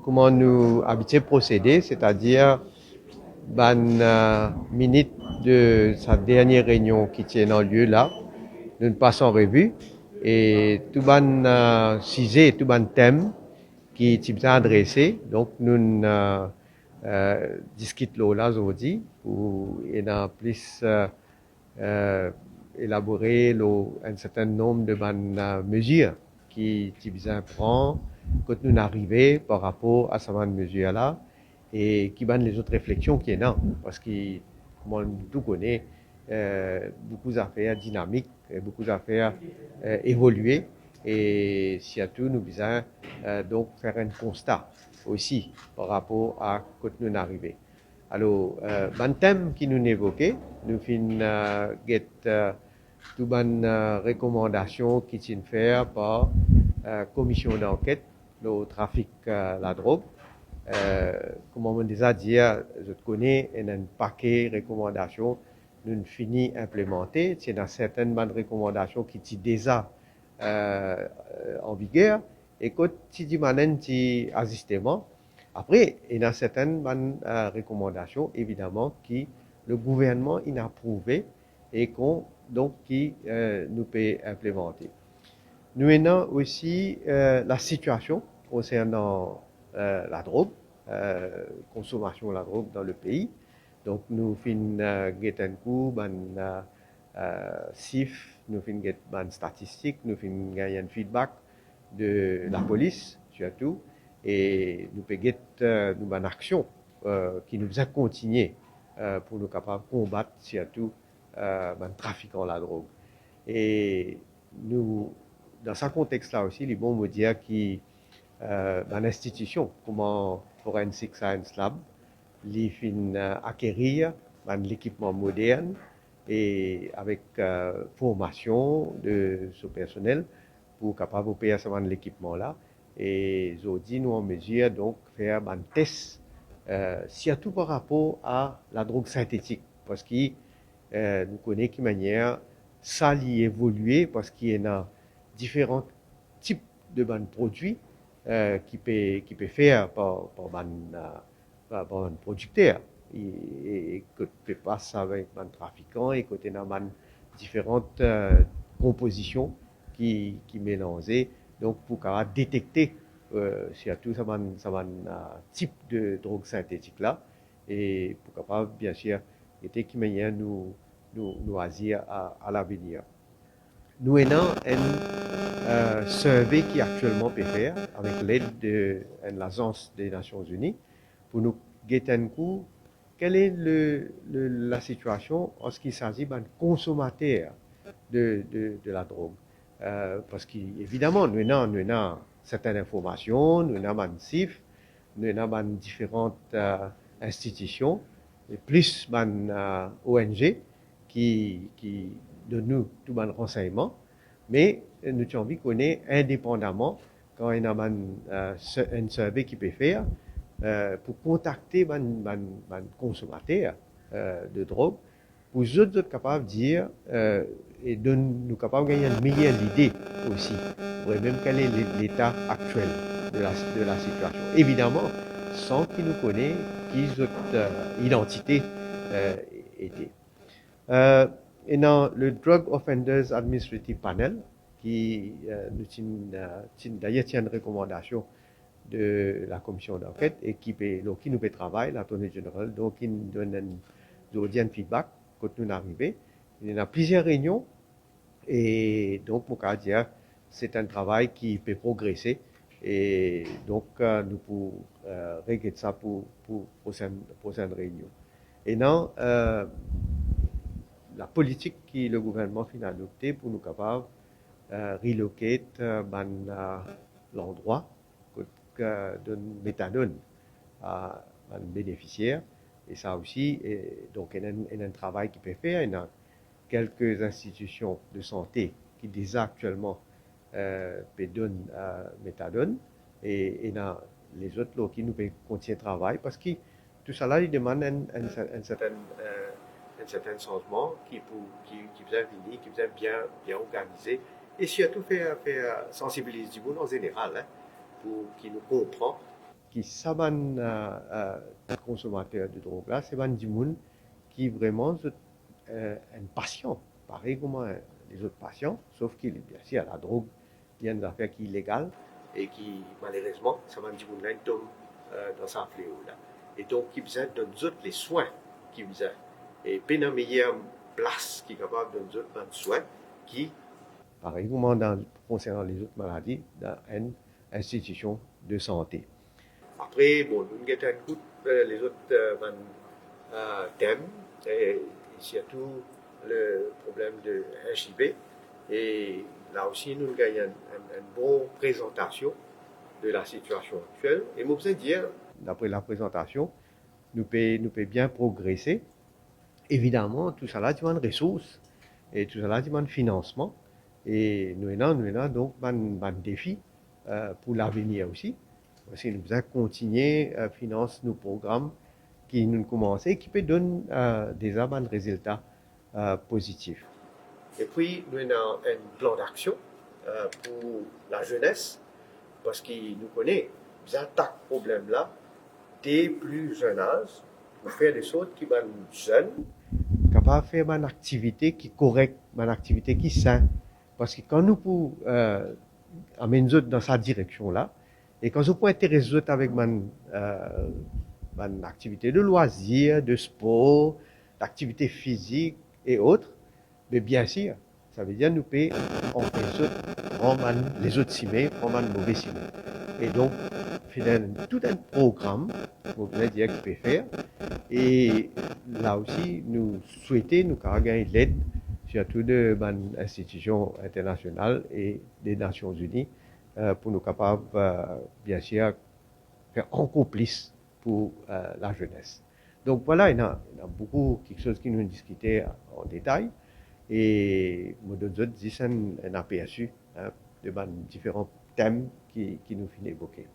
comment nous habituons procéder, c'est-à-dire minute de sa dernière réunion qui tient en lieu là, nous passons en revue et tout sujet, tout thème qui est adressé, donc nous discutons là aujourd'hui pour plus élaborer un certain nombre de mesures qui prend quand nous arrivons par rapport à ces mesures-là et qui ban les autres réflexions qui est là. Parce que, comme tout connaît, beaucoup d'affaires dynamiques, beaucoup d'affaires évoluées et surtout nous besoin donc faire un constat aussi par rapport à quand nous arrivons. Alors, un thème qui nous évoqué, nous finissons toutes les recommandations qui sont faites par la commission d'enquête le trafic la drogue. Comme on déjà dit, je connais un paquet de recommandations nous finissons implémenter. C'est dans certaines bonnes recommandations qui sont déjà en vigueur et quand tu dis un ajustement. Après, il y a certaines bonnes recommandations, évidemment, qui le gouvernement a approuvé et qui nous peut implémenter. Nous avons aussi la situation concernant la drogue, consommation de la drogue dans le pays. Donc, nous finissons un coup, CIF, nous finissons des statistiques, nous finissons gagner un feedback de la police, surtout, et nous pouvons nous une action qui nous a continué pour nous capables de combattre surtout le trafic de la drogue. Et nous, dans ce contexte-là aussi, il est bon de dire que dans l'institution, comme Forensic Science Lab, les fin acquérir l'équipement moderne et avec formation de ce personnel pour capable opérer ce l'équipement là et aujourd'hui nous en mesure donc faire un test surtout par rapport à la drogue synthétique parce que nous connaissons de manière ça y évoluer parce qu'il y a différents types de produits qui peut faire par un producteur et que peut passer avec un trafiquant et côté dans différentes compositions qui mélangent donc pour détecter surtout ce type de drogue synthétique là et pour capable bien sûr était qui manière nous agir à l'avenir. Nous avons un survey qui actuellement peut faire avec l'aide de l'Agence des Nations Unies pour nous guetter un coup quelle est la situation en ce qui s'agit d'un consommateur de la drogue. Parce qu'évidemment, nous avons certaines informations, nous avons un CIF, nous avons différentes institutions, et plus ONG qui donnent nous tout le renseignement, mais nous avons envie qu'on ait indépendamment quand il y a un survey qui peut faire pour contacter les consommateurs de drogue pour eux être capables de dire et de nous capables de gagner une meilleure idée aussi pour même quel est l'état actuel de la situation. Évidemment, sans qu'ils nous connaissent, qu'ils ont identité était. Et dans le Drug Offenders Administrative Panel, qui d'ailleurs tient une recommandation de la commission d'enquête et qui nous peut travailler, l'attorney général, donc qui nous donne un feedback quand nous arrivons. Il y a plusieurs réunions et donc, mon cas dire, c'est un travail qui peut progresser et donc nous pouvons régler ça pour prochaine réunion. Et non, la politique que le gouvernement a adoptée pour nous capables relocate l'endroit de méthadone à un bénéficiaire. Et ça aussi, donc, il y a un travail qui peut faire. Il y a quelques institutions de santé qui déjà actuellement donnent méthadone. Et il y a les autres là, qui nous peuvent continuer le travail parce que tout ça là, il demande un certain changement qui vous venir, qui vous bien organisé et surtout faire sensibiliser du monde en général pour qu'il nous comprenne qui s'aban consommateurs de drogue là, c'est ban du monde qui vraiment un patient, pareil comme les autres patients, sauf qu'il bien sûr la drogue, il y a une affaire qui est illégale et qui malheureusement, ça ban du monde là, tombe dans sa fléau là. Et donc, qui besoin de nous autres les soins qui besoin. Et pas une meilleure place qui est capable de nous autres soins qui, pareil comme concernant les autres maladies, dans une institution de santé. Après, bon, nous avons les autres thèmes, et surtout le problème de HIV. Et là aussi, nous avons une bonne présentation de la situation actuelle. Et moi, je dire, d'après la présentation, nous pouvons bien progresser. Évidemment, tout ça là demande ressources, et tout ça là demande financement. Et nous avons donc un défi pour l'avenir aussi. Parce que nous devons continuer à financer nos programmes qui nous commencent et qui peuvent donner déjà des résultats positifs. Et puis, nous avons un plan d'action pour la jeunesse, parce qu'il nous connaît, nous attaquons ce problème-là dès plus jeune âge, pour faire des choses qui sont jeunes, capables de faire une activité qui est correcte, une activité qui est saine. Parce que quand nous pouvons amener nous dans cette direction-là, et quand nous pouvons intéresser nous avec une activité de loisirs, de sport, d'activité physique et autres, mais bien sûr, ça veut dire que nous pouvons rendre les autres cimés, rendre un mauvais cimés. Et donc, tout un programme, vous pouvez dire qu'il peut faire. Et là aussi, nous souhaitons, nous gagner l'aide, surtout de l'institution internationale et des Nations Unies, pour nous capables, bien sûr, faire encore plus pour la jeunesse. Donc voilà, il y a beaucoup quelque chose qui nous discutait en détail. Et nous avons un aperçu de différents thèmes qui nous finissent évoquer.